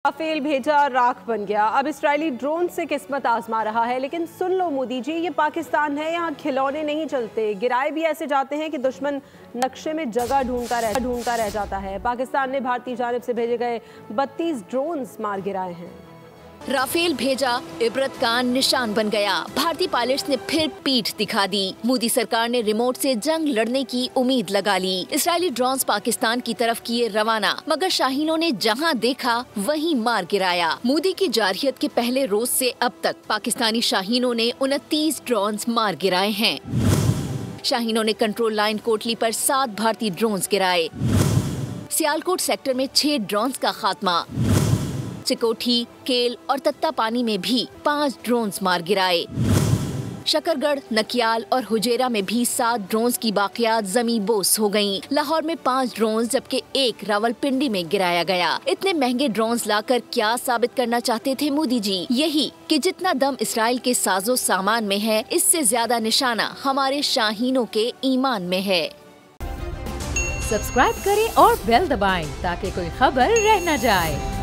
Rafale भेजा राख बन गया। अब इजरायली ड्रोन से किस्मत आजमा रहा है। लेकिन सुन लो मोदी जी, ये पाकिस्तान है, यहाँ खिलौने नहीं चलते। गिराए भी ऐसे जाते हैं कि दुश्मन नक्शे में जगह ढूंढता रह जाता है। पाकिस्तान ने भारतीय जानिब से भेजे गए 32 ड्रोन्स मार गिराए हैं। राफेल भेजा इबरत का निशान बन गया। भारतीय पायलट्स ने फिर पीठ दिखा दी। मोदी सरकार ने रिमोट से जंग लड़ने की उम्मीद लगा ली। इजरायली ड्रोन्स पाकिस्तान की तरफ किए रवाना, मगर शाहीनों ने जहां देखा वहीं मार गिराया। मोदी की जारहियत के पहले रोज से अब तक पाकिस्तानी शाहीनों ने 29 ड्रोन्स मार गिराए हैं। शाहीनों ने कंट्रोल लाइन कोटली पर 7 भारतीय ड्रोन्स गिराए। सियालकोट सेक्टर में 6 ड्रोन्स का खात्मा। चिकोठी, केल और तत्तापानी में भी 5 ड्रोन्स मार गिराए। शकरगढ़, नकियाल और हुजेरा में भी 7 ड्रोन्स की बाकियात जमी बोस हो गयीं। लाहौर में 5 ड्रोन्स जबकि 1 रावलपिंडी में गिराया गया। इतने महंगे ड्रोन्स लाकर क्या साबित करना चाहते थे मोदी जी? यही कि जितना दम इसराइल के साजो सामान में है, इससे ज्यादा निशाना हमारे शाहीनों के ईमान में है। सब्सक्राइब करें और बेल दबाएं ताकि कोई खबर रह न जाए।